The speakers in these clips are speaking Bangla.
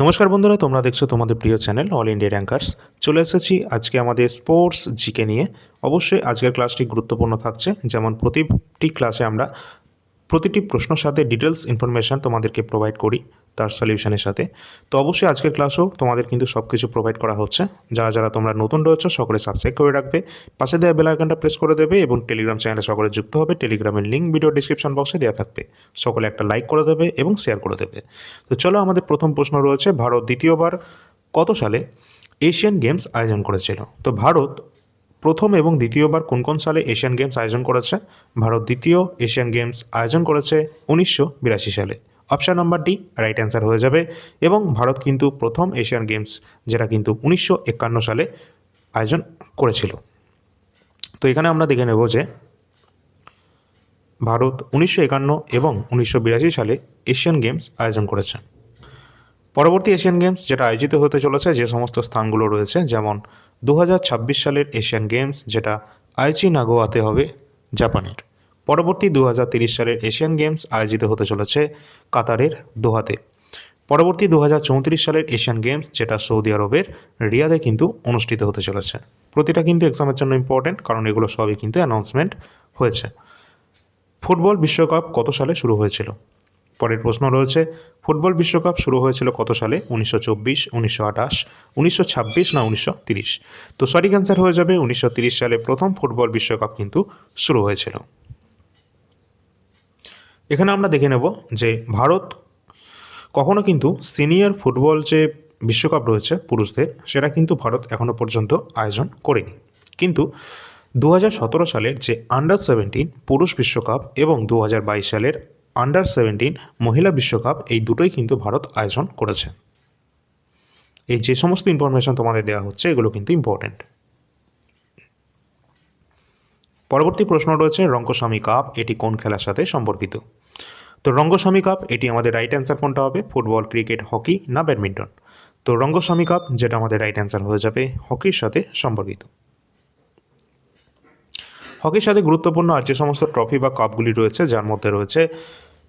নমস্কার বন্ধুরা, তোমরা দেখছো তোমাদের প্রিয় চ্যানেল অল ইন্ডিয়া র্যাঙ্কার্স। চলে এসেছি আজকে আমাদের স্পোর্টস জিকে নিয়ে। অবশ্যই আজকের ক্লাসটি গুরুত্বপূর্ণ থাকছে, যেমন প্রতিটি ক্লাসে আমরা প্রতিটি প্রশ্নের সাথে ডিটেলস ইনফরমেশান তোমাদেরকে প্রোভাইড করি তার সলিউশনের সাথে। তো অবশ্যই আজকের ক্লাসেও তোমাদের কিন্তু সব কিছু প্রোভাইড করা হচ্ছে। যারা যারা তোমরা নতুন রয়েছো সকলে সাবস্ক্রাইব করে রাখবে, পাশে দেওয়া বেল আইকনটা প্রেস করে দেবে এবং টেলিগ্রাম চ্যানেলে সকলে যুক্ত হবে। টেলিগ্রামের লিঙ্ক ভিডিও ডিসক্রিপশন বক্সে দেওয়া থাকবে, সকলে একটা লাইক করে দেবে এবং শেয়ার করে দেবে। তো চলো, আমাদের প্রথম প্রশ্ন রয়েছে, ভারত দ্বিতীয়বার কত সালে এশিয়ান গেমস আয়োজন করেছিল? তো ভারত প্রথম এবং দ্বিতীয়বার কোন কোন সালে এশিয়ান গেমস আয়োজন করেছে? ভারত দ্বিতীয় এশিয়ান গেমস আয়োজন করেছে 1982 সালে। Option number D right answer হয়ে যাবে। এবং ভারত কিন্তু প্রথম এশিয়ান গেমস, যেটা কিন্তু 1951 সালে আয়োজন করেছিল। তো এখানে আমরা দেখে নেব যে ভারত 1951 এবং 1982 সালে এশিয়ান গেমস আয়োজন করেছে। পরবর্তী এশিয়ান গেমস যেটা আয়োজিত হতে চলেছে, যে সমস্ত স্থানগুলো রয়েছে, যেমন 2026 সালের এশিয়ান গেমস, যেটা আইচি নাগোয়াতে হবে, জাপানের। পরবর্তী 2030 সালের এশিয়ান গেমস আয়োজিত হতে চলেছে কাতারের দোহাতে। পরবর্তী 2034 সালের এশিয়ান গেমস, যেটা সৌদি আরবের রিয়াদে কিন্তু অনুষ্ঠিত হতে চলেছে। প্রতিটা কিন্তু এক্সামের জন্য ইম্পর্টেন্ট, কারণ এগুলো সবই কিন্তু অ্যানাউন্সমেন্ট হয়েছে। ফুটবল বিশ্বকাপ কত সালে শুরু হয়েছিল? পরের প্রশ্ন রয়েছে, ফুটবল বিশ্বকাপ শুরু হয়েছিল কত সালে? 1924, 1928, 1926 না 1930? তো সঠিক অ্যান্সার হয়ে যাবে 1930 সালে প্রথম ফুটবল বিশ্বকাপ কিন্তু শুরু হয়েছিল। এখানে আমরা দেখে নেব যে ভারত কখনো কিন্তু সিনিয়র ফুটবল যে বিশ্বকাপ রয়েছে পুরুষদের, সেটা কিন্তু ভারত এখনও পর্যন্ত আয়োজন করেনি। কিন্তু 2017 সালের যে আন্ডার-17 পুরুষ বিশ্বকাপ এবং 2022 সালের আন্ডার-17 মহিলা বিশ্বকাপ, এই দুটোই কিন্তু ভারত আয়োজন করেছে। এই যে সমস্ত ইনফরমেশন তোমাদের দেওয়া হচ্ছে, এগুলো কিন্তু ইম্পর্টেন্ট। পরবর্তী প্রশ্ন রয়েছে, রঙ্গস্বামী কাপ এটি কোন খেলার সাথে সম্পর্কিত? তো রঙ্গস্বামী কাপ, এটি আমাদের রাইট অ্যান্সার কোনটা হবে? ফুটবল, ক্রিকেট, হকি না ব্যাডমিন্টন? তো রঙ্গস্বামী কাপ, যেটা আমাদের রাইট অ্যান্সার হয়ে যাবে, হকির সাথে সম্পর্কিত। হকির সাথে গুরুত্বপূর্ণ আর যে সমস্ত ট্রফি বা কাপগুলি রয়েছে, যার মধ্যে রয়েছে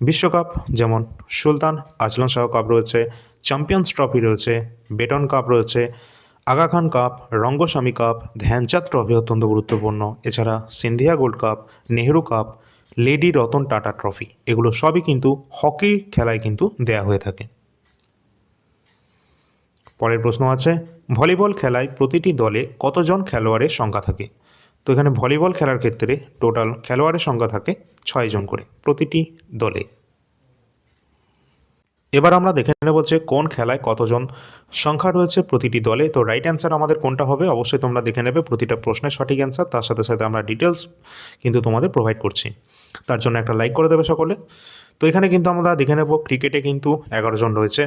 বিশ্বকাপ, যেমন সুলতান আজলান শাহ কাপ রয়েছে, চ্যাম্পিয়ন্স ট্রফি রয়েছে, বেটন কাপ রয়েছে, Aga Khan cup, Rangaswamy cup, Dhyanchand trophy অত্যন্ত গুরুত্বপূর্ণ, এছাড়া Scindia gold cup, Nehru cup, lady Ratan Tata trophy, এগুলো সবই কিন্তু হকি খেলায় কিন্তু দেয়া হয়ে থাকে। পরের প্রশ্ন আছে, ভলিবল খেলায় প্রতিটি দলে কতজন খেলোয়াড়ের সংখ্যা থাকে? তো এখানে ভলিবল খেলার ক্ষেত্রে টোটাল খেলোয়াড়ের সংখ্যা থাকে 6 জন করে প্রতিটি দলে। এবার আমরা দেখে নেব যে কোন খেলায় কতজন সংখ্যা রয়েছে প্রতিটি দলে। তো রাইট অ্যান্সার আমাদের কোনটা হবে, অবশ্যই তোমরা দেখে নেবে প্রতিটা প্রশ্নের সঠিক অ্যান্সার, তার সাথে সাথে আমরা ডিটেলস কিন্তু তোমাদের প্রোভাইড করছি। তার জন্য একটা লাইক করে দেবে সকলে। তো এখানে কিন্তু আমরা দেখে নেব ক্রিকেটে কিন্তু 11 জন রয়েছে,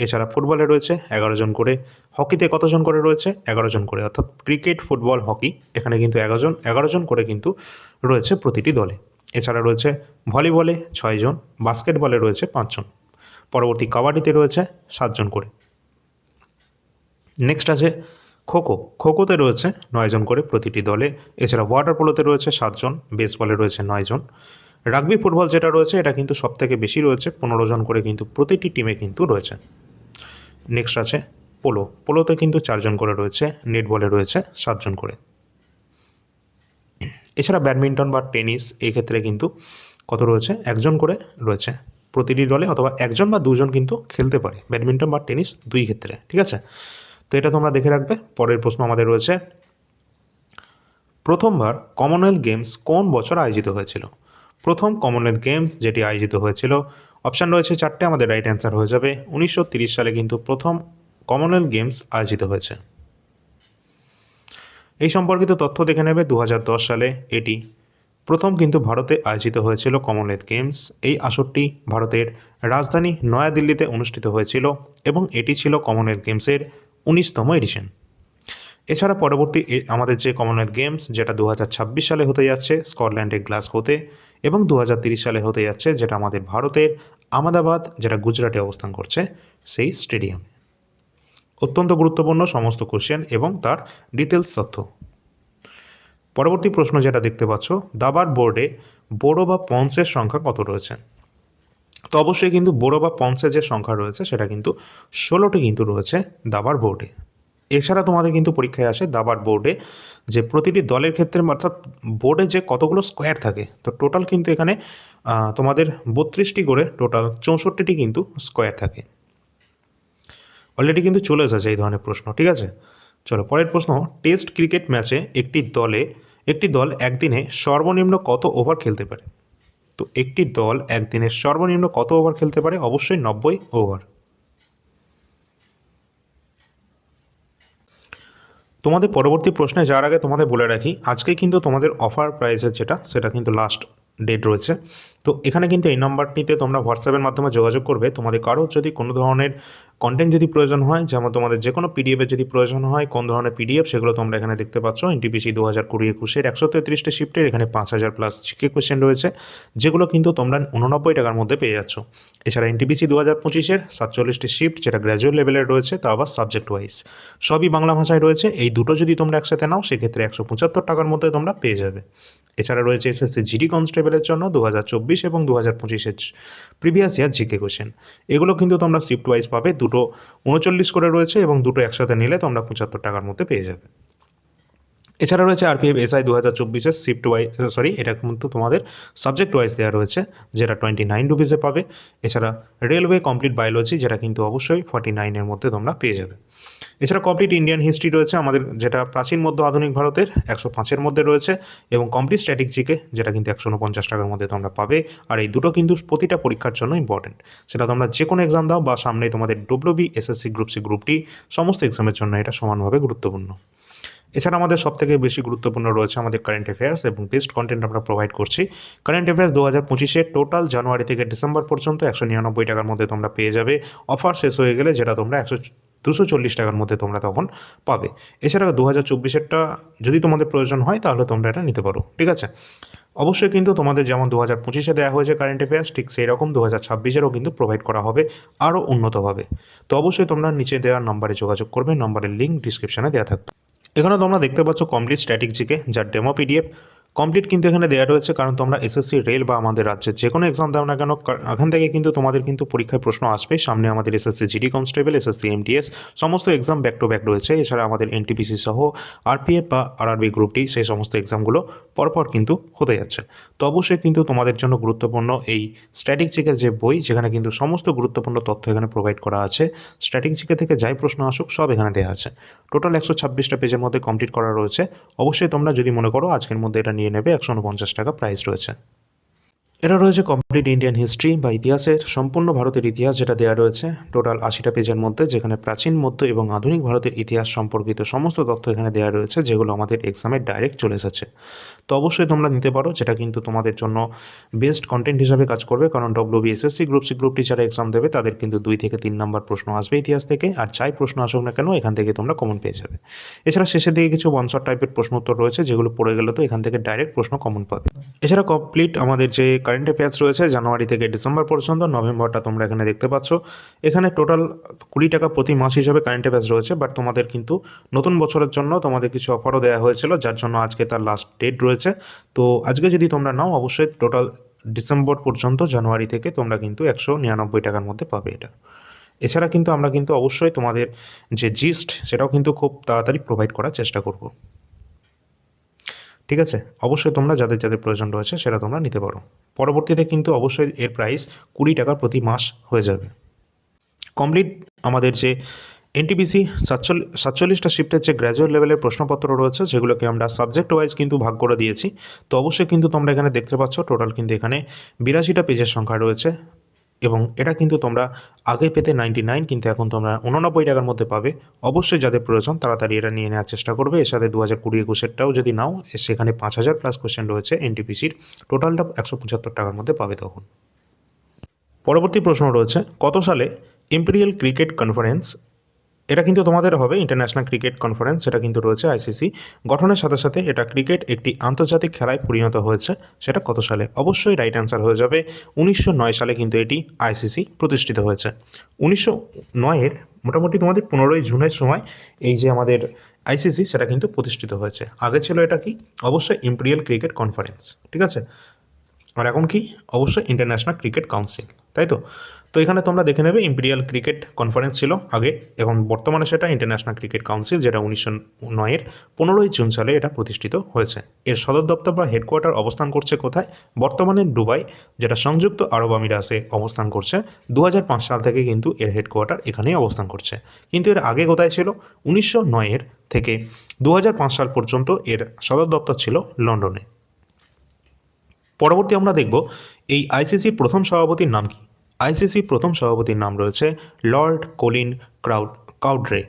এছাড়া ফুটবলে রয়েছে 11 জন করে, হকিতে কতজন করে রয়েছে? 11 জন করে, অর্থাৎ ক্রিকেট, ফুটবল, হকি এখানে কিন্তু 11 জন করে কিন্তু রয়েছে প্রতিটি দলে। এছাড়া রয়েছে ভলিবলে 6 জন, বাস্কেটবলে রয়েছে 5 জন, পরবর্তী কাবাডিতে রয়েছে 7 জন করে। নেক্সট আছে খোখো, খোখোতে রয়েছে 9 জন করে প্রতিটি দলে, এছাড়া ওয়াটার পোলোতে রয়েছে 7 জন, বেসবলে রয়েছে 9 জন, রাগবি ফুটবল যেটা রয়েছে এটা কিন্তু সবথেকে বেশি রয়েছে, 15 জন করে কিন্তু প্রতিটি টিমে কিন্তু রয়েছে। নেক্সট আছে পোলো, পোলোতে কিন্তু 4 জন করে রয়েছে, নেটবলে রয়েছে 7 জন করে। এছাড়া ব্যাডমিন্টন বা টেনিস এই ক্ষেত্রে কিন্তু কত রয়েছে? 1 জন করে রয়েছে প্রতিটি দলে, অথবা 1 জন বা 2 জন কিন্তু খেলতে পারে ব্যাডমিন্টন বা টেনিস দুই ক্ষেত্রে, ঠিক আছে? তো এটা তোমরা দেখে রাখবে। পরের প্রশ্ন আমাদের রয়েছে, প্রথমবার কমনওয়েলথ গেমস কোন বছর আয়োজিত হয়েছিল? প্রথম কমনওয়েলথ গেমস যেটি আয়োজিত হয়েছিল, অপশান রয়েছে 4টে, আমাদের রাইট অ্যান্সার হয়ে যাবে 1930 সালে কিন্তু প্রথম কমনওয়েলথ গেমস আয়োজিত হয়েছে। এই সম্পর্কিত তথ্য দেখে নেবে। 2010 সালে এটি প্রথম কিন্তু ভারতে আয়োজিত হয়েছিল কমনওয়েলথ গেমস। এই আসরটি ভারতের রাজধানী নয়াদিল্লিতে অনুষ্ঠিত হয়েছিল এবং এটি ছিল কমনওয়েলথ গেমসের 19তম এডিশন। এছাড়া পরবর্তী আমাদের যে কমনওয়েলথ গেমস, যেটা 2026 সালে হতে যাচ্ছে স্কটল্যান্ডের গ্লাসগোতে, এবং 2030 সালে হতে যাচ্ছে যেটা আমাদের ভারতের আহমেদাবাদ, যেটা গুজরাটে অবস্থান করছে, সেই স্টেডিয়ামে। অত্যন্ত গুরুত্বপূর্ণ সমস্ত কোশ্চেন এবং তার ডিটেলস তথ্য। পরবর্তী প্রশ্ন যেটা দেখতে পাচ্ছ, দাবার বোর্ডে বোড়ো বা পন্সের সংখ্যা কত রয়েছে? তো অবশ্যই কিন্তু বোরো বা পন্সের যে সংখ্যা রয়েছে সেটা কিন্তু 16টি কিন্তু রয়েছে দাবার বোর্ডে। এছাড়া তোমাদের কিন্তু পরীক্ষায় আসে দাবার বোর্ডে যে প্রতিটি দলের ক্ষেত্রে অর্থাৎ বোর্ডে যে কতগুলো স্কোয়ার থাকে, তো টোটাল কিন্তু এখানে তোমাদের 32টি করে টোটাল 64টি কিন্তু স্কোয়ার থাকে। অলরেডি কিন্তু চলে এসেছে এই ধরনের প্রশ্ন, ঠিক আছে। চলো পরের প্রশ্ন, টেস্ট ক্রিকেট ম্যাচে একটি দল একদিনে সর্বনিম্ন কত ওভার খেলতে পারে? তো একটি দল একদিনে সর্বনিম্ন কত ওভার খেলতে পারে? অবশ্যই 90 ওভার। তোমাদের পরবর্তী প্রশ্নে যাওয়ার আগে তোমাদের বলে রাখি, আজকে কিন্তু তোমাদের অফার প্রাইসের সেটা কিন্তু লাস্ট ডেট রয়েছে। তো এখানে কিন্তু এই নাম্বারটিতে তোমরা হোয়াটসঅ্যাপের মাধ্যমে যোগাযোগ করবে। তোমাদের কারো যদি কোনো ধরনের কন্টেন্ট যদি প্রয়োজন হয়, যেমন তোমাদের যে কোনো পিডিএফের যদি প্রয়োজন হয়, কোন ধরনের পিডিএফ সেগুলো তোমরা এখানে দেখতে পাচ্ছ। এনটিপিসি 2020-21 133টি শিফটের এখানে 5000 প্লাস জিকে কোয়েশ্চেন রয়েছে, যেগুলো কিন্তু তোমরা 89 টাকার মধ্যে পেয়ে যাচ্ছ। এছাড়া এনটিপিসি 2025-এর 47টি শিফট, যেটা গ্র্যাজুয়েট লেভেলের রয়েছে, তা আবার সাবজেক্ট ওয়াইজ সবই বাংলা ভাষায় রয়েছে। এই দুটো যদি তোমরা একসাথে নাও সেক্ষেত্রে 175 টাকার মধ্যে তোমরা পেয়ে যাবে। এছাড়া রয়েছে এসএসসি জিডি কনস্টেবলের জন্য 2024 এবং 2025-এর প্রিভিয়াস ইয়ার জিকে কোয়েশ্চেন। এগুলো কিন্তু তোমরা শিফট ওয়াইজ পাবে, দুটো 39 করে রয়েছে এবং দুটো একসাথে নিলে তোমরা 75 টাকার মধ্যে পেয়ে যাবে। এছাড়া রয়েছে আরপিএফ এসআই 2024-এর শিফট ওয়াইজ, এটা কিন্তু তোমাদের সাবজেক্ট ওয়াইজ দেওয়া রয়েছে, যেটা 29 রুপিসে পাবে। এছাড়া রেলওয়ে কমপ্লিট বায়োলজি, যেটা কিন্তু অবশ্যই 49-এর মধ্যে তোমরা পেয়ে যাবে। এছাড়া কমপ্লিট ইন্ডিয়ান হিস্ট্রি রয়েছে আমাদের, যেটা প্রাচীন মধ্য আধুনিক ভারতের 105-এর মধ্যে রয়েছে, এবং কমপ্লিট স্ট্যাটিক জিকে, যেটা কিন্তু 149 টাকার মধ্যে তোমরা পাবে। আর এই দুটো কিন্তু প্রতিটা পরীক্ষার জন্য ইম্পর্টেন্ট, সেটা তোমরা যে কোনো এক্সাম দাও বা সামনে তোমাদের WB, SSC, group C, group D সমস্ত এক্সামের জন্য এটা সমানভাবে গুরুত্বপূর্ণ। এছাড়া আমাদের সবথেকে বেশি গুরুত্বপূর্ণ রয়েছে আমাদের কারেন্ট অ্যাফেয়ার্স, এবং বেস্ট কন্টেন্ট আমরা প্রোভাইড করছি। কারেন্ট অ্যাফেয়ার্স 2025-এর টোটাল জানুয়ারি থেকে ডিসেম্বর পর্যন্ত 199 টাকার মধ্যে তোমরা পেয়ে যাবে। অফার শেষ হয়ে গেলে যেটা তোমরা 240 টাকার মধ্যে তোমরা তখন পাবে। এছাড়া 2024-এরটা যদি তোমাদের প্রয়োজন হয় তাহলে তোমরা এটা নিতে পারো, ঠিক আছে। অবশ্যই কিন্তু তোমাদের যেমন 2025-এ দেওয়া হয়েছে কারেন্ট অ্যাফেয়ার্স, ঠিক সেই রকম 2026-এরও কিন্তু প্রোভাইড করা হবে আরও উন্নতভাবে। তো অবশ্যই তোমরা নিচে দেওয়ার নাম্বারে যোগাযোগ করবে, নাম্বারের লিঙ্ক ডিসক্রিপশনে দেওয়া থাকবে। এখানে তোমরা দেখতে পাচ্ছ কমপ্লিট স্ট্যাটিক জিকে, যার ডেমো পিডিএফ কমপ্লিট কিন্তু এখানে দেওয়া রয়েছে, কারণ তোমরা এসএসসি, রেল বা আমাদের রাজ্যের যে কোনো এক্সাম দাও না কেন, এখান থেকে কিন্তু তোমাদের কিন্তু পরীক্ষায় প্রশ্ন আসবে। সামনে আমাদের SSC GD constable, SSC MTS সমস্ত এক্সাম ব্যাক টু ব্যাক রয়েছে। এছাড়া আমাদের এনটিপিসি সহ আরপিএফ বা আরআরবি গ্রুপ ডি, সেই সমস্ত এক্সামগুলো পরপর কিন্তু হতে যাচ্ছে। তো অবশ্যই কিন্তু তোমাদের জন্য গুরুত্বপূর্ণ এই স্ট্যাটিক জিকের যে বই, যেখানে কিন্তু সমস্ত গুরুত্বপূর্ণ তথ্য এখানে প্রোভাইড করা আছে। স্ট্যাটিক জিকে থেকে যাই প্রশ্ন আসুক সব এখানে দেওয়া আছে। টোটাল 126টা পেজের মধ্যে কমপ্লিট করা রয়েছে। অবশ্যই তোমরা যদি মনে করো আজকের মধ্যে এটা নিয়ে নেবে, 149 টাকা প্রাইস রয়েছে। এটা রয়েছে কমপ্লিট ইন্ডিয়ান হিস্ট্রি বা ইতিহাসের সম্পূর্ণ ভারতের ইতিহাস, যেটা দেওয়া রয়েছে টোটাল 80টা পেজের মধ্যে, যেখানে প্রাচীন, মধ্য এবং আধুনিক ভারতের ইতিহাস সম্পর্কিত সমস্ত তথ্য এখানে দেওয়া রয়েছে, যেগুলো আমাদের এক্সামে ডাইরেক্ট চলে এসেছে। তো অবশ্যই তোমরা নিতে পারো, যেটা কিন্তু তোমাদের জন্য বেস্ট কন্টেন্ট হিসাবে কাজ করবে, কারণ WB, SSC, group C, group T যারা এক্সাম দেবে তাদের কিন্তু 2 থেকে 3 নাম্বার প্রশ্ন আসবে ইতিহাস থেকে, আর যাই প্রশ্ন আসুক না কেন এখান থেকে তোমরা কমন পেয়ে যাবে। এছাড়া শেষের দিকে কিছু ওয়ান শট টাইপের প্রশ্ন উত্তর রয়েছে, যেগুলো পড়ে গেলে তো এখান থেকে ডাইরেক্ট প্রশ্ন কমন পাবে। এছাড়া কমপ্লিট আমাদের যে কারেন্ট অ্যাফেয়ার্স রয়েছে জানুয়ারি থেকে ডিসেম্বর পর্যন্ত, নভেম্বরটা তোমরা এখানে দেখতে পাচ্ছ। এখানে টোটাল 20 টাকা প্রতি মাস হিসাবে কারেন্ট অ্যাফেয়ার্স রয়েছে, বাট তোমাদের কিন্তু নতুন বছরের জন্য তোমাদের কিছু অফারও দেওয়া হয়েছিল, যার জন্য আজকে তার লাস্ট ডেট রয়েছে। তো আজকে যদি তোমরা নাও অবশ্যই টোটাল ডিসেম্বর পর্যন্ত, জানুয়ারি থেকে তোমরা কিন্তু 199 টাকার মধ্যে পাবে এটা। এছাড়া কিন্তু আমরা কিন্তু অবশ্যই তোমাদের যে জিস্ট সেটাও কিন্তু খুব তাড়াতাড়ি প্রোভাইড করার চেষ্টা করব, ঠিক আছে। অবশ্যই তোমরা যাদের যাদের প্রয়োজন রয়েছে সেটা তোমরা নিতে পারো। পরবর্তীতে কিন্তু অবশ্যই এর প্রাইস 20 টাকা প্রতি মাস হয়ে যাবে। কমপ্লিট আমাদের যে এনটিপিসি 47টা শিফটের যে গ্র্যাজুয়েট লেভেলের প্রশ্নপত্র রয়েছে, যেগুলোকে আমরা সাবজেক্ট ওয়াইজ কিন্তু ভাগ করে দিয়েছি। তো অবশ্যই কিন্তু তোমরা এখানে দেখতে পাচ্ছ টোটাল কিন্তু এখানে 82টা পেজের সংখ্যা রয়েছে, এবং এটা কিন্তু তোমরা আগে পেতে 99, কিন্তু এখন তোমরা 89 টাকার মধ্যে পাবে। অবশ্যই যাদের প্রয়োজন তাড়াতাড়ি এটা নিয়ে নেওয়ার চেষ্টা করবে। এর সাথে 2020-21-এরটাও যদি নাও, সেখানে 5000 প্লাস কোয়েশ্চেন রয়েছে এনটিপিসির, টোটালটা 175 টাকার মধ্যে পাবে তখন। পরবর্তী প্রশ্ন রয়েছে, কত সালে ইম্পেরিয়াল ক্রিকেট কনফারেন্স, এটা কিন্তু তোমাদের হবে ইন্টারন্যাশনাল ক্রিকেট কনফারেন্স, সেটা কিন্তু রয়েছে আইসিসি গঠনের সাথে সাথে এটা ক্রিকেট একটি আন্তর্জাতিক খেলায় পরিণত হয়েছে, সেটা কত সালে? অবশ্যই রাইট অ্যান্সার হয়ে যাবে 1909 সালে কিন্তু এটি আইসিসি প্রতিষ্ঠিত হয়েছে। 1909-এর মোটামুটি তোমাদের 15ই জুনের সময় এই যে আমাদের আইসিসি সেটা কিন্তু প্রতিষ্ঠিত হয়েছে। আগে ছিল এটা কি? অবশ্যই ইম্পেরিয়াল ক্রিকেট কনফারেন্স, ঠিক আছে। আর এখন কি, অবশ্যই ইন্টারন্যাশনাল ক্রিকেট কাউন্সিল, তাই তো। তো এখানে তোমরা দেখে নেবে ইম্পেরিয়াল ক্রিকেট কনফারেন্স ছিল আগে, এখন বর্তমানে সেটা ইন্টারন্যাশনাল ক্রিকেট কাউন্সিল, যেটা 1909-এর 15ই জুন সালে এটা প্রতিষ্ঠিত হয়েছে। এর সদর দপ্তর বা হেডকোয়ার্টার অবস্থান করছে কোথায়? বর্তমানে দুবাই, যেটা সংযুক্ত আরব আমিরাতে অবস্থান করছে। 2005 সাল থেকে কিন্তু এর হেডকোয়ার্টার এখানেই অবস্থান করছে। কিন্তু এর আগে কোথায় ছিল? 1909-এর থেকে 2005 সাল পর্যন্ত এর সদর দপ্তর ছিল লন্ডনে। পরবর্তী আমরা দেখব এই আইসিসির প্রথম সভাপতির নাম কি। আইসিসির প্রথম সভাপতির নাম রয়েছে লর্ড কলিন কাউড্রে।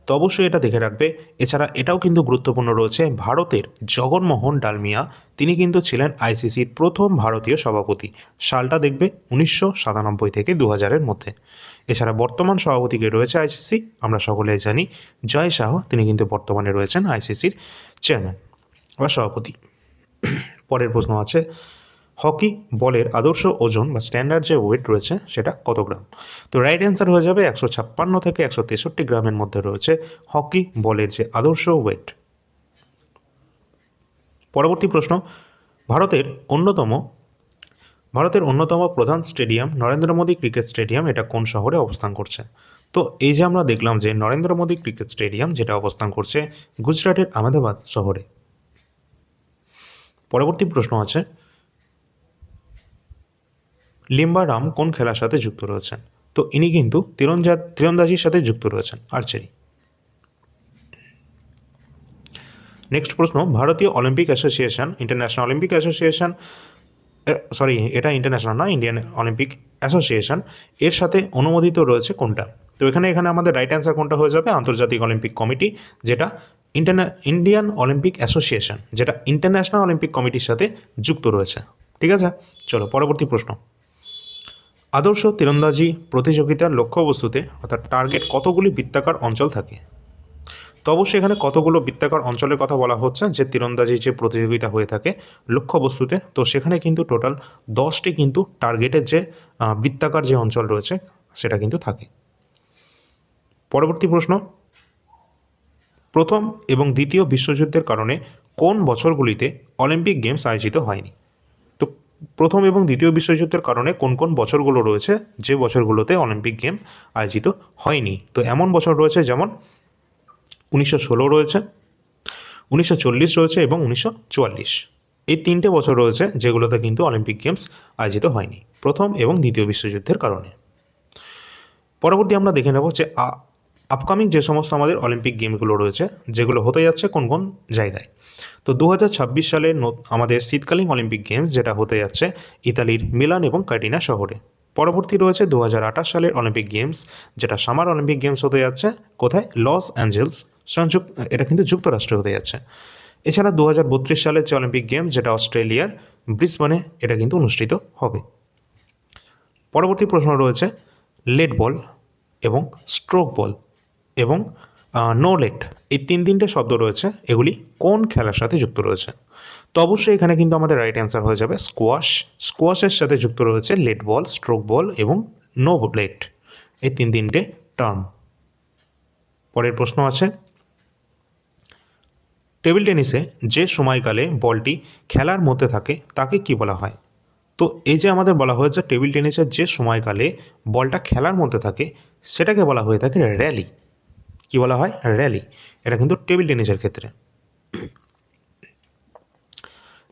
তো অবশ্যই এটা দেখে রাখবে। এছাড়া এটাও কিন্তু গুরুত্বপূর্ণ রয়েছে, ভারতের জগনমোহন ডালমিয়া, তিনি কিন্তু ছিলেন আইসিসির প্রথম ভারতীয় সভাপতি। সালটা দেখবে 1997 থেকে 2000-এর মধ্যে। এছাড়া বর্তমান সভাপতিকে রয়েছে আইসিসি, আমরা সকলেই জানি জয় শাহ, তিনি কিন্তু বর্তমানে রয়েছেন আইসিসির চেয়ারম্যান বা সভাপতি। পরের প্রশ্ন আছে, হকি বলের আদর্শ ওজন বা স্ট্যান্ডার্ড যে ওয়েট রয়েছে সেটা কত গ্রাম? তো রাইট অ্যান্সার হয়ে যাবে 156 থেকে 163 গ্রামের মধ্যে রয়েছে হকি বলের যে আদর্শ ওয়েট। পরবর্তী প্রশ্ন, ভারতের অন্যতম প্রধান stadium Narendra Modi cricket stadium, এটা কোন শহরে অবস্থান করছে? তো এই যে আমরা দেখলাম যে নরেন্দ্র মোদী ক্রিকেট স্টেডিয়াম যেটা অবস্থান করছে গুজরাটের আহমেদাবাদ শহরে। পরবর্তী প্রশ্ন আছে, লিম্বারাম কোন খেলার সাথে যুক্ত রয়েছেন? তো ইনি কিন্তু তীরন্দাজির সাথে যুক্ত রয়েছেন, আর্চারি। নেক্সট প্রশ্ন, ভারতীয় Olympic association, international Olympic association, এটা ইন্টারন্যাশনাল না, ইন্ডিয়ান অলিম্পিক অ্যাসোসিয়েশন, এর সাথে অনুমোদিত রয়েছে কোনটা? তো এখানে আমাদের রাইট অ্যান্সার কোনটা হয়ে যাবে? আন্তর্জাতিক অলিম্পিক কমিটি, যেটা ইন্ডিয়ান অলিম্পিক অ্যাসোসিয়েশন, যেটা ইন্টারন্যাশনাল অলিম্পিক কমিটির সাথে যুক্ত রয়েছে। ঠিক আছে, চলো পরবর্তী প্রশ্ন, আদর্শ তীরন্দাজি প্রতিযোগিতার লক্ষ্যবস্তুতে অর্থাৎ টার্গেট কতগুলি বৃত্তাকার অঞ্চল থাকে? তো অবশ্যই এখানে কতগুলো বৃত্তাকার অঞ্চলের কথা বলা হচ্ছে যে তীরন্দাজি যে প্রতিযোগিতা হয়ে থাকে লক্ষ্যবস্তুতে, তো সেখানে কিন্তু টোটাল 10টি কিন্তু টার্গেটের যে বৃত্তাকার যে অঞ্চল রয়েছে সেটা কিন্তু থাকে। পরবর্তী প্রশ্ন, প্রথম এবং দ্বিতীয় বিশ্বযুদ্ধের কারণে কোন বছরগুলিতে অলিম্পিক গেমস আয়োজিত হয়নি? তো প্রথম এবং দ্বিতীয় বিশ্বযুদ্ধের কারণে কোন কোন বছরগুলো রয়েছে যে বছরগুলোতে অলিম্পিক গেম আয়োজিত হয়নি? তো এমন বছর রয়েছে যেমন 1916 রয়েছে, 1940 রয়েছে এবং 1944। এই তিনটে বছর রয়েছে যেগুলোতে কিন্তু অলিম্পিক গেমস আয়োজিত হয়নি প্রথম এবং দ্বিতীয় বিশ্বযুদ্ধের কারণে। পরবর্তী আমরা দেখে নেব যে আপকামিং যে সমস্ত আমাদের অলিম্পিক গেমগুলো রয়েছে যেগুলো হতে যাচ্ছে কোন কোন জায়গায়। তো 2026 সালে আমাদের শীতকালীন অলিম্পিক গেমস যেটা হতে যাচ্ছে ইতালির মিলান এবং কার্টিনা শহরে। পরবর্তী রয়েছে 2028 সালের অলিম্পিক গেমস, যেটা সামার অলিম্পিক গেমস হতে যাচ্ছে কোথায়? লস অ্যাঞ্জেলস, এটা কিন্তু যুক্তরাষ্ট্রে হতে যাচ্ছে। এছাড়া 2032 সালের যে অলিম্পিক গেমস যেটা অস্ট্রেলিয়ার ব্রিসবেনে এটা কিন্তু অনুষ্ঠিত হবে। পরবর্তী প্রশ্ন রয়েছে লেড বল এবং স্ট্রোক বল এবং নো লেট, এই তিনটে শব্দ রয়েছে, এগুলি কোন খেলার সাথে যুক্ত রয়েছে? তো অবশ্যই এখানে কিন্তু আমাদের রাইট অ্যান্সার হয়ে যাবে স্কোয়াশের সাথে যুক্ত রয়েছে লেট বল, স্ট্রোক বল এবং নো লেট, এই তিনটে টার্ম। পরের প্রশ্ন আছে, টেবিল টেনিসে যে সময়কালে বলটি খেলার মধ্যে থাকে তাকে কি বলা হয়? তো এই যে আমাদের বলা হয়েছে টেবিল টেনিসের যে সময়কালে বলটা খেলার মধ্যে থাকে সেটাকে বলা হয়ে থাকে র্যালি। কি বলা হয়? র্যালি। এটা কিন্তু টেবিল টেনিসের ক্ষেত্রে।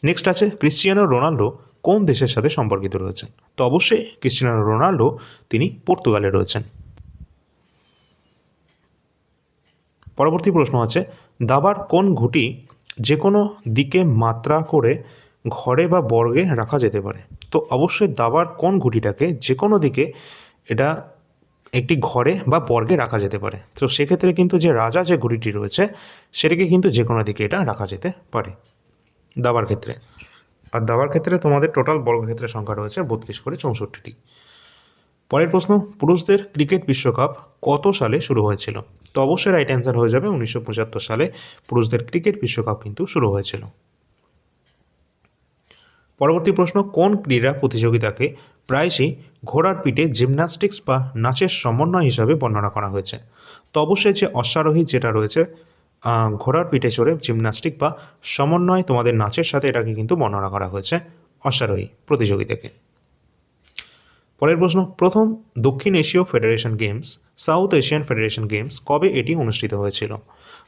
নেক্সট আছে, ক্রিশ্চিয়ানো রোনাল্ডো কোন দেশের সাথে সম্পর্কিত রয়েছেন? তো অবশ্যই ক্রিশ্চিয়ানো রোনাল্ডো তিনি পর্তুগালে রয়েছেন। পরবর্তী প্রশ্ন আছে, দাবার কোন ঘুঁটি যে কোনো দিকে মাত্রা করে ঘরে বা বর্গে রাখা যেতে পারে? তো অবশ্যই দাবার কোন ঘুঁটিটাকে যে কোনো দিকে এটা একটি ঘরে বা বর্গে রাখা যেতে পারে। তো সেক্ষেত্রে কিন্তু যে রাজা যে ঘুঁটিটি রয়েছে সেটাকে কিন্তু যে কোনো দিকে এটা রাখা যেতে পারে দাবার ক্ষেত্রে। আর দাবার ক্ষেত্রে তোমাদের টোটাল বর্গক্ষেত্রের সংখ্যা রয়েছে 32 করে 64টি। পরের প্রশ্ন, পুরুষদের ক্রিকেট বিশ্বকাপ কত সালে শুরু হয়েছিল? তো অবশ্যই রাইট অ্যান্সার হয়ে যাবে 1975 সালে পুরুষদের ক্রিকেট বিশ্বকাপ কিন্তু শুরু হয়েছিল। পরবর্তী প্রশ্ন, কোন ক্রীড়া প্রতিযোগিতাকে প্রায়শই ঘোড়ার পিঠে জিমন্যাস্টিক্স বা নাচের সমন্বয় হিসাবে বর্ণনা করা হয়েছে? তো অবশ্যই যে অশ্বারোহী যেটা রয়েছে ঘোড়ার পিঠে চড়ে জিমন্যাস্টিক বা সমন্বয় তোমাদের নাচের সাথে এটাকে কিন্তু বর্ণনা করা হয়েছে অশ্বারোহী প্রতিযোগিতাকে। পরের প্রশ্ন, প্রথম দক্ষিণ এশীয় federation games, south Asian federation games কবে এটি অনুষ্ঠিত হয়েছিল?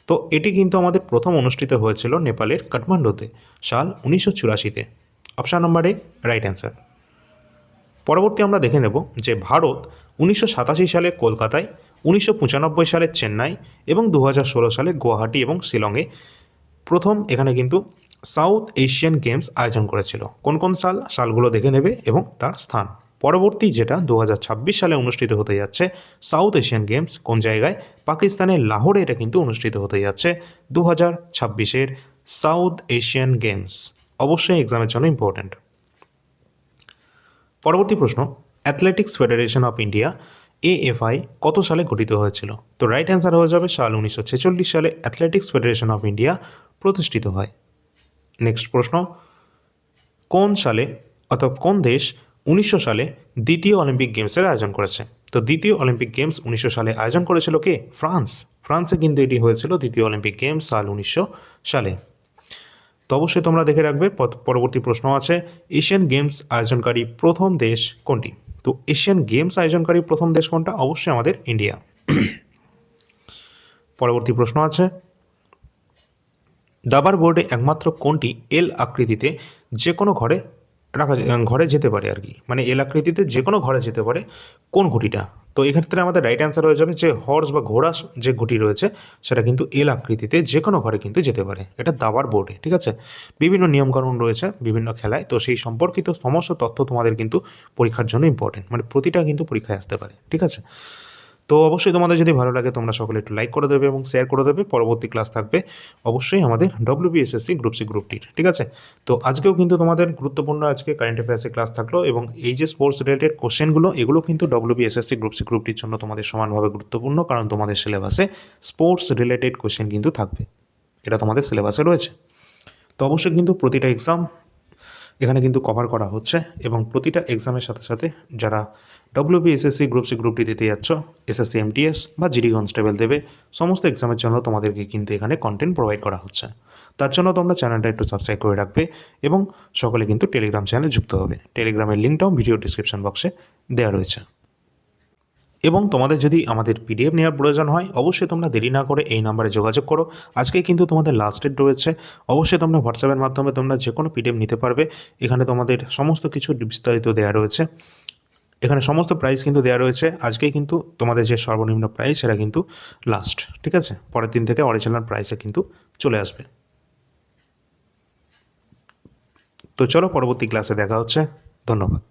তো এটি কিন্তু আমাদের প্রথম অনুষ্ঠিত হয়েছিল নেপালের কাঠমান্ডুতে সাল 1984-তে। অপশান নম্বর এ রাইট অ্যান্সার। পরবর্তী আমরা দেখে নেব যে ভারত 1987 সালে কলকাতায়, 1995 সালে চেন্নাই এবং 2016 সালে গুয়াহাটি এবং শিলংয়ে প্রথম এখানে কিন্তু সাউথ এশিয়ান গেমস আয়োজন করেছিল। কোন কোন সালগুলো দেখে নেবে এবং তার স্থান। পরবর্তী যেটা 2026 সালে অনুষ্ঠিত হতে যাচ্ছে সাউথ এশিয়ান গেমস কোন জায়গায়? পাকিস্তানের লাহোরে এটা কিন্তু অনুষ্ঠিত হতে যাচ্ছে 2026-এর সাউথ এশিয়ান গেমস। অবশ্যই এক্সামের জন্য ইম্পর্ট্যান্ট। পরবর্তী প্রশ্ন, athletics federation of India AFI কত সালে গঠিত হয়েছিল? তো রাইট অ্যান্সার হয়ে যাবে সাল 1946 সালে অ্যাথলেটিক্স ফেডারেশন অফ ইন্ডিয়া প্রতিষ্ঠিত হয়। নেক্সট প্রশ্ন, কোন সালে অর্থাৎ কোন দেশ 1900 সালে দ্বিতীয় অলিম্পিক গেমসের আয়োজন করেছে? তো দ্বিতীয় অলিম্পিক গেমস 1900 সালে আয়োজন করেছিল কে? ফ্রান্স। ফ্রান্সে কিন্তু এটি হয়েছিল দ্বিতীয় অলিম্পিক গেমস সাল 1900 সালে। তো অবশ্যই তোমরা দেখে রাখবে। পরবর্তী প্রশ্ন আছে, এশিয়ান গেমস আয়োজনকারী প্রথম দেশ কোনটি? তো এশিয়ান গেমস আয়োজনকারী প্রথম দেশ কোনটা? অবশ্যই আমাদের ইন্ডিয়া। পরবর্তী প্রশ্ন আছে, দাবার বোর্ডে একমাত্র কোনটি এল আকৃতিতে যে কোনো ঘরে যেতে পারে আর কি, মানে এল আকৃতিতে যে কোনো ঘরে যেতে পারে, কোন ঘুঁটিটা? তো এক্ষেত্রে আমাদের রাইট অ্যান্সার হয়ে যাবে যে হর্স বা ঘোড়া যে ঘুঁটি রয়েছে সেটা কিন্তু এল আকৃতিতে যে কোনো ঘরে কিন্তু যেতে পারে। এটা দাবার বোর্ডে, ঠিক আছে। বিভিন্ন নিয়মকানুন রয়েছে বিভিন্ন খেলায়, তো সেই সম্পর্কিত সমস্ত তথ্য তোমাদের কিন্তু পরীক্ষার জন্য ইম্পর্টেন্ট, মানে প্রতিটা কিন্তু পরীক্ষায় আসতে পারে, ঠিক আছে। তো অবশ্যই তোমাদের যদি ভালো লাগে তোমরা সকলে একটু লাইক করে দেবে এবং শেয়ার করে দেবে। পরবর্তী ক্লাস থাকবে অবশ্যই আমাদের WBSSC গ্রুপ সি গ্রুপটির, ঠিক আছে। তো আজকেও কিন্তু তোমাদের গুরুত্বপূর্ণ আজকে কারেন্ট অ্যাফেয়ার্সের ক্লাস থাকলো, এবং এই যে স্পোর্টস রিলেটেড কোশ্চেনগুলো এগুলো কিন্তু WBSSC গ্রুপ সি গ্রুপটির জন্য তোমাদের সমানভাবে গুরুত্বপূর্ণ, কারণ তোমাদের সিলেবাসে স্পোর্টস রিলেটেড কোশ্চেন কিন্তু থাকবে, এটা তোমাদের সিলেবাসে রয়েছে। তো অবশ্যই কিন্তু প্রতিটা এক্সাম এখানে কিন্তু কভার করা হচ্ছে, এবং প্রতিটা এক্সামের সাথে সাথে যারা WBSSC গ্রুপ সি গ্রুপটি দিতে যাচ্ছ, SSC MTS বা জিডি কনস্টেবল দেবে, সমস্ত এক্সামের জন্য তোমাদেরকে কিন্তু এখানে কন্টেন্ট প্রোভাইড করা হচ্ছে। তার জন্য তোমরা চ্যানেলটা একটু সাবস্ক্রাইব করে রাখবে এবং সকলে কিন্তু টেলিগ্রাম চ্যানেলে যুক্ত হবে। টেলিগ্রামের লিঙ্কটাও ভিডিও ডিসক্রিপশন বক্সে দেওয়া রয়েছে। এবং তোমাদের যদি আমাদের PDF নেওয়ার প্রয়োজন হয় অবশ্যই তোমরা দেরি না করে এই নাম্বারে যোগাযোগ করো। আজকে কিন্তু তোমাদের লাস্ট ডেট রয়েছে। অবশ্যই তোমরা হোয়াটসঅ্যাপের মাধ্যমে তোমরা যে কোনো PDF নিতে পারবে। এখানে তোমাদের সমস্ত কিছু বিস্তারিত দেওয়া রয়েছে, এখানে সমস্ত প্রাইস কিন্তু দেওয়া রয়েছে। আজকেই কিন্তু তোমাদের যে সর্বনিম্ন প্রাইস সেটা কিন্তু লাস্ট, ঠিক আছে। পরের দিন থেকে অরিজিনাল প্রাইসে কিন্তু চলে আসবে। তো চলো পরবর্তী ক্লাসে দেখা হচ্ছে। ধন্যবাদ।